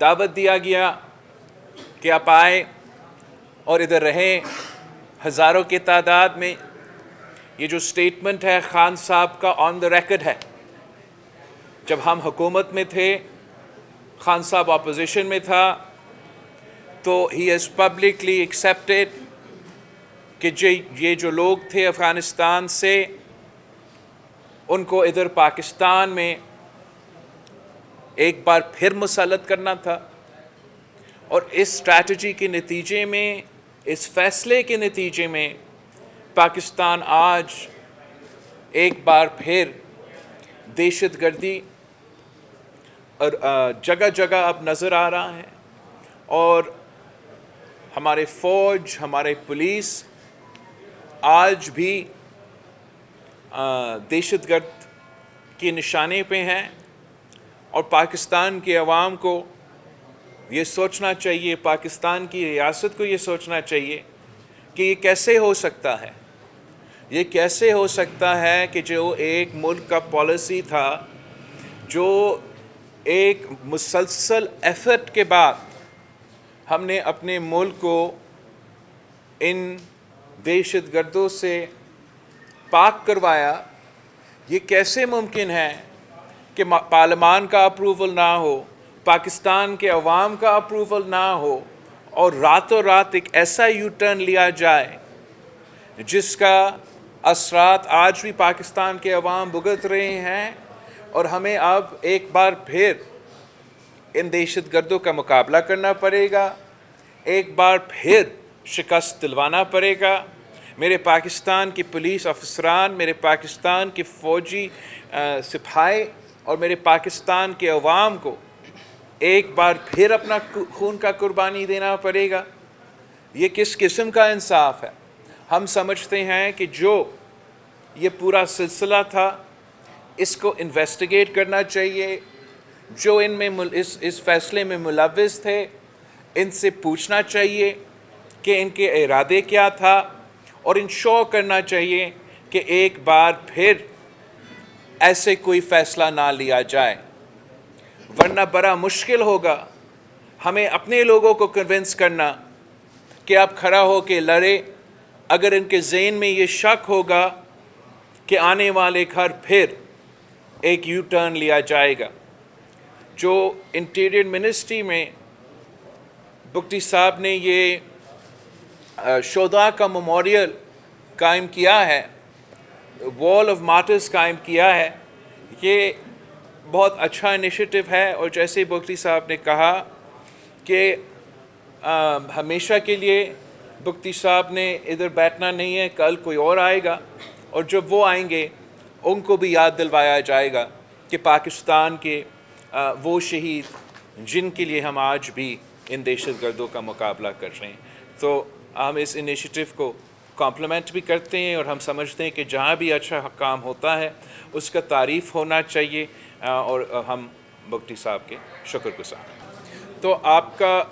دعوت دیا گیا کہ آپ آئے اور ادھر رہیں ہزاروں کی تعداد میں. یہ جو سٹیٹمنٹ ہے خان صاحب کا آن دا ریکڈ ہے. جب ہم حکومت میں تھے، خان صاحب اپوزیشن میں تھا، تو ہی ہیز پبلکلی ایکسیپٹیڈ کہ یہ جو لوگ تھے افغانستان سے، ان کو ادھر پاکستان میں ایک بار پھر مسلط کرنا تھا. اور اس اسٹریٹجی کے نتیجے میں، اس فیصلے کے نتیجے میں، پاکستان آج ایک بار پھر دہشت گردی اور جگہ جگہ اب نظر آ رہا ہے. اور ہمارے فوج، ہمارے پولیس آج بھی دہشت گرد کے نشانے پہ ہیں. اور پاکستان کے عوام کو یہ سوچنا چاہیے، پاکستان کی ریاست کو یہ سوچنا چاہیے کہ یہ کیسے ہو سکتا ہے. یہ کیسے ہو سکتا ہے کہ جو ایک ملک کا پالیسی تھا، جو ایک مسلسل ایفرٹ کے بعد ہم نے اپنے ملک کو ان دہشت گردوں سے پاک کروایا، یہ کیسے ممکن ہے کہ پارلیمان کا اپروول نہ ہو، پاکستان کے عوام کا اپروول نہ ہو، اور راتوں رات ایک ایسا یو ٹرن لیا جائے جس کا اثرات آج بھی پاکستان کے عوام بھگت رہے ہیں. اور ہمیں اب ایک بار پھر ان دہشت گردوں کا مقابلہ کرنا پڑے گا، ایک بار پھر شکست دلوانا پڑے گا. میرے پاکستان کی پولیس افسران، میرے پاکستان کے فوجی سپاہی اور میرے پاکستان کے عوام کو ایک بار پھر اپنا خون کا قربانی دینا پڑے گا. یہ کس قسم کا انصاف ہے؟ ہم سمجھتے ہیں کہ جو یہ پورا سلسلہ تھا، اس کو انویسٹیگیٹ کرنا چاہیے. جو ان میں اس فیصلے میں ملوث تھے، ان سے پوچھنا چاہیے کہ ان کے ارادے کیا تھا، اور انشور کرنا چاہیے کہ ایک بار پھر ایسے کوئی فیصلہ نہ لیا جائے. ورنہ بڑا مشکل ہوگا ہمیں اپنے لوگوں کو کنونس کرنا کہ آپ کھڑا ہو کے لڑے، اگر ان کے ذہن میں یہ شک ہوگا کہ آنے والے گھر پھر ایک یو ٹرن لیا جائے گا. جو انٹیریئر منسٹری میں بگٹی صاحب نے یہ شہداء کا میموریل قائم کیا ہے، وال آف مارٹرز قائم کیا ہے، یہ بہت اچھا انیشیٹو ہے. اور جیسے بگٹی صاحب نے کہا کہ ہمیشہ کے لیے بگٹی صاحب نے ادھر بیٹھنا نہیں ہے، کل کوئی اور آئے گا، اور جب وہ آئیں گے ان کو بھی یاد دلوایا جائے گا کہ پاکستان کے وہ شہید جن کے لیے ہم آج بھی ان دہشت گردوں کا مقابلہ کر رہے ہیں. تو ہم اس انیشیٹو کو کمپلیمنٹ بھی کرتے ہیں، اور ہم سمجھتے ہیں کہ جہاں بھی اچھا کام ہوتا ہے اس کا تعریف ہونا چاہیے، اور ہم بگٹی صاحب کے شکر گزار ہیں. تو آپ کا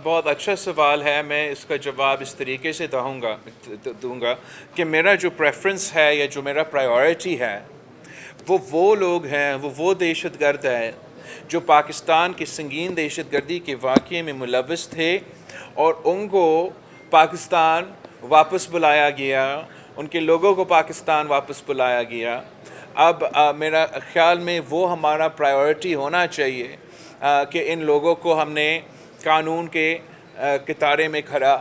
بہت اچھا سوال ہے. میں اس کا جواب اس طریقے سے دوں گا کہ میرا جو پریفرنس ہے یا جو میرا پرائیورٹی ہے، وہ لوگ ہیں، وہ دہشت گرد ہیں جو پاکستان کی سنگین دہشت گردی کے واقعے میں ملوث تھے، اور ان کو پاکستان واپس بلایا گیا، ان کے لوگوں کو پاکستان واپس بلایا گیا. اب میرا خیال میں وہ ہمارا پرائیورٹی ہونا چاہیے کہ ان لوگوں کو ہم نے قانون کے کتارے میں کھڑا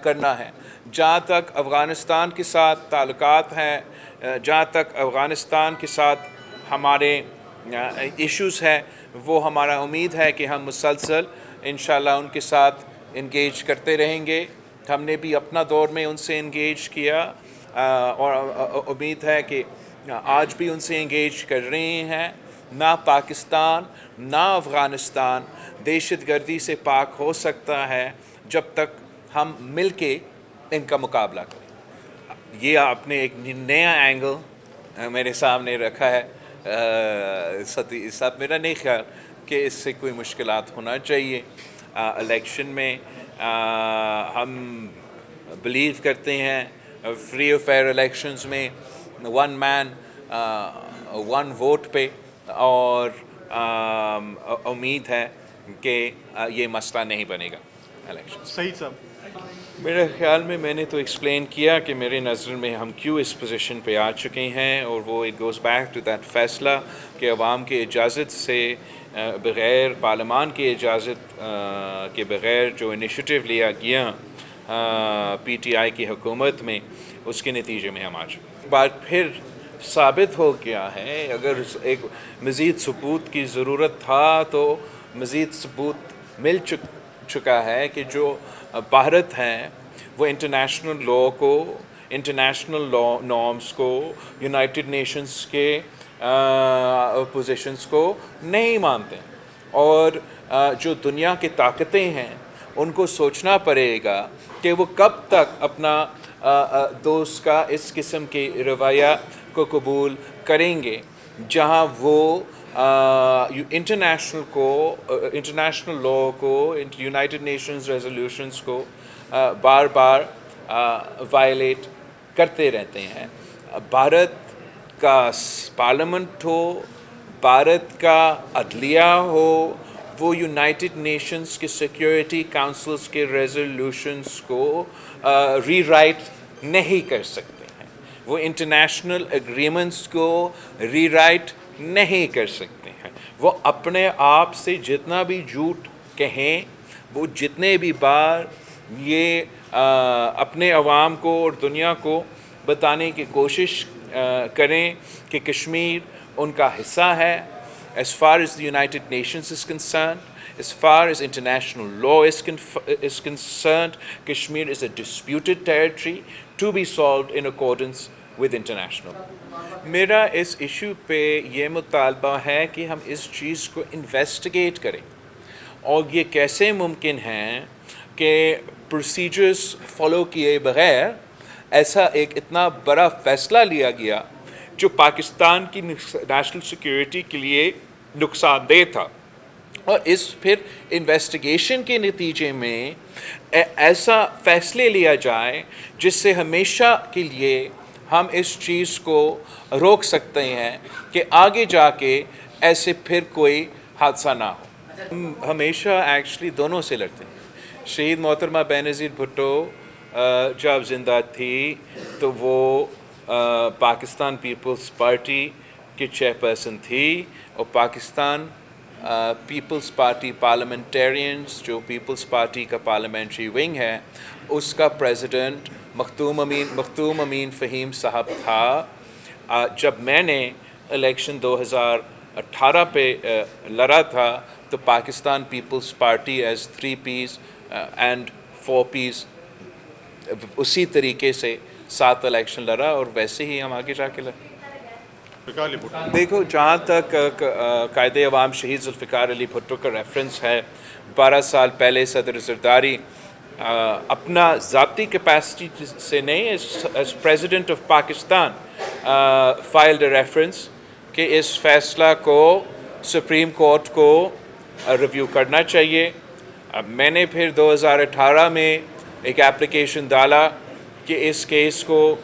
کرنا ہے. جہاں تک افغانستان کے ساتھ تعلقات ہیں، جہاں تک افغانستان کے ساتھ ہمارے ایشوز ہیں، وہ ہمارا امید ہے کہ ہم مسلسل انشاءاللہ ان کے ساتھ انگیج کرتے رہیں گے. ہم نے بھی اپنا دور میں ان سے انگیج کیا، اور امید ہے کہ آج بھی ان سے انگیج کر رہے ہیں. نہ پاکستان نہ افغانستان دہشت گردی سے پاک ہو سکتا ہے جب تک ہم مل کے ان کا مقابلہ کریں. یہ آپ نے ایک نیا اینگل میرے سامنے رکھا ہے صاحب. میرا نہیں خیال کہ اس سے کوئی مشکلات ہونا چاہیے. الیکشن میں ہم بلیو کرتے ہیں فری اور فیئر الیکشنز میں ون مین ون ووٹ پہ، اور امید ہے کہ یہ مسئلہ نہیں بنے گا الیکشن. صحیح صاحب. میرے خیال میں نے تو ایکسپلین کیا کہ میرے نظر میں ہم کیوں اس پوزیشن پہ آ چکے ہیں, اور وہ it goes back to that فیصلہ کہ عوام کی اجازت سے بغیر پارلیمان کی اجازت کے بغیر جو انیشیٹو لیا گیا پی ٹی آئی کی حکومت میں, اس کے نتیجے میں ہم آج بات پھر ثابت ہو گیا ہے. اگر ایک مزید ثبوت کی ضرورت تھا تو مزید ثبوت مل چکا ہے کہ جو بھارت ہیں وہ انٹرنیشنل لاء کو, انٹرنیشنل لاء نارمز کو, یونائٹڈ نیشنز کے پوزیشنز کو نہیں مانتے, اور جو دنیا کی طاقتیں ہیں ان کو سوچنا پڑے گا کہ وہ کب تک اپنا دوست کا اس قسم کے رویہ کو قبول کریں گے جہاں وہ انٹرنیشنل لاء کو, یونائٹڈ نیشنز ریزولوشنز کو بار بار وائلیٹ کرتے رہتے ہیں. بھارت کا پارلیمنٹ ہو, بھارت کا عدلیہ ہو, وہ یونائٹڈ نیشنز کے سیکیورٹی کاؤنسلز کے ریزولوشنز کو ری رائٹ نہیں کر سکتے ہیں, وہ انٹرنیشنل ایگریمنٹس کو ری رائٹ نہیں کر سکتے ہیں. وہ اپنے آپ سے جتنا بھی جھوٹ کہیں, وہ جتنے بھی بار یہ اپنے عوام کو اور دنیا کو بتانے کی کوشش کریں کہ کشمیر ان کا حصہ ہے, as far as the United Nations is concerned, as far as international law is concerned, Kashmir is a disputed territory to be solved in accordance with international. میرا اس ایشو پہ یہ مطالبہ ہے کہ ہم اس چیز کو انویسٹیگیٹ کریں, اور یہ کیسے ممکن ہے کہ پروسیجرز فالو کیے بغیر ایسا ایک اتنا بڑا فیصلہ لیا گیا جو پاکستان کی نیشنل سیکیورٹی کے لیے نقصان دہ تھا, اور اس پھر انویسٹیگیشن کے نتیجے میں ایسا فیصلے لیا جائے جس سے ہمیشہ کے لیے ہم اس چیز کو روک سکتے ہیں کہ آگے جا کے ایسے پھر کوئی حادثہ نہ ہو. ہم ہمیشہ ایکچولی دونوں سے لڑتے ہیں. شہید محترمہ بینظیر بھٹو جب زندہ تھی تو وہ پاکستان پیپلز پارٹی کی چیئرپرسن تھی, اور پاکستان پیپلز پارٹی پارلیمنٹیرینز جو پیپلز پارٹی کا پارلیمنٹری ونگ ہے, اس کا پریزیڈنٹ مختوم امین فہیم صاحب تھا. جب میں نے الیکشن 2018 پہ لڑا تھا تو Pakistan Peoples Party as 3 Ps and 4 Ps اسی طریقے سے 7 الیکشن لڑا, اور ویسے ہی ہم آگے جا کے لڑے. دیکھو, جہاں تک قائد عوام شہید ذوالفقار علی بھٹو کا ریفرنس ہے, 12 سال پہلے صدر زرداری اپنا ذاتی کیپیسٹی سے نہیں, as president of Pakistan filed a reference کہ اس فیصلہ کو سپریم کورٹ کو ریویو کرنا چاہیے. میں نے پھر 2018 میں ایک ایپلیکیشن ڈالا کہ اس کیس کو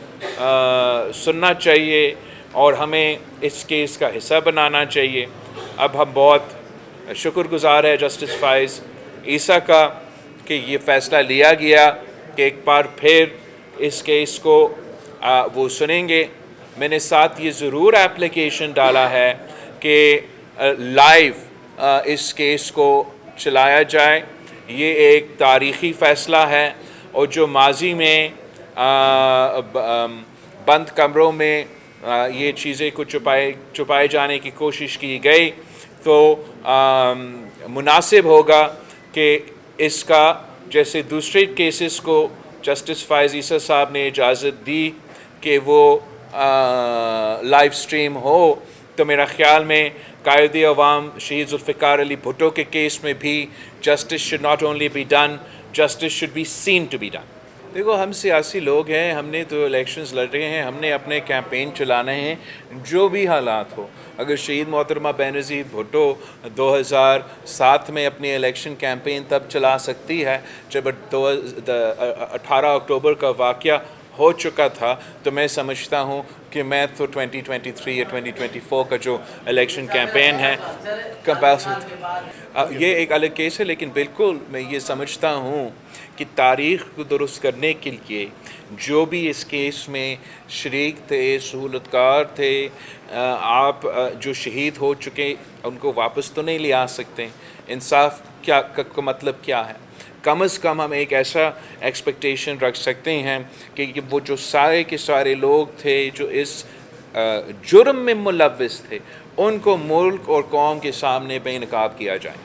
سننا چاہیے اور ہمیں اس کیس کا حصہ بنانا چاہیے. اب ہم بہت شکر گزار ہے جسٹس فائز عیسیٰ کا کہ یہ فیصلہ لیا گیا کہ ایک بار پھر اس کیس کو وہ سنیں گے. میں نے ساتھ یہ ضرور ایپلیکیشن ڈالا ہے کہ لائیو اس کیس کو چلایا جائے. یہ ایک تاریخی فیصلہ ہے, اور جو ماضی میں بند کمروں میں یہ چیزیں کو چھپائے جانے کی کوشش کی گئی, تو مناسب ہوگا کہ اس کا جیسے دوسرے کیسز کو جسٹس فائز عیسیٰ صاحب نے اجازت دی کہ وہ لائیو سٹریم ہو, تو میرا خیال میں قائد عوام شہید ذوالفقار علی بھٹو کے کیس میں بھی justice should not only be done, justice should be seen to be done. دیکھو, ہم سیاسی لوگ ہیں, ہم نے تو الیکشنز لڑ رہے ہیں, ہم نے اپنے کیمپین چلانے ہیں جو بھی حالات ہو. اگر شہید محترمہ بینظیر بھٹو 2007 میں اپنی الیکشن کیمپین تب چلا سکتی ہے جب 18 اکتوبر کا واقعہ ہو چکا تھا تو میں سمجھتا ہوں کہ میں تو 2023 یا 2024 کا جو الیکشن کیمپین ہے یہ ایک الگ کیس ہے، لیکن بالکل میں یہ سمجھتا ہوں کہ تاریخ کو درست کرنے کے لیے جو بھی اس کیس میں شریک تھے، سہولت کار تھے، آپ جو شہید ہو چکے ان کو واپس تو نہیں لے آ سکتے. انصاف کیا کا مطلب کیا ہے؟ کم از کم ہم ایک ایسا ایکسپیکٹیشن رکھ سکتے ہیں کہ وہ جو سارے کے سارے لوگ تھے جو اس جرم میں ملوث تھے ان کو ملک اور قوم کے سامنے بے نقاب کیا جائے.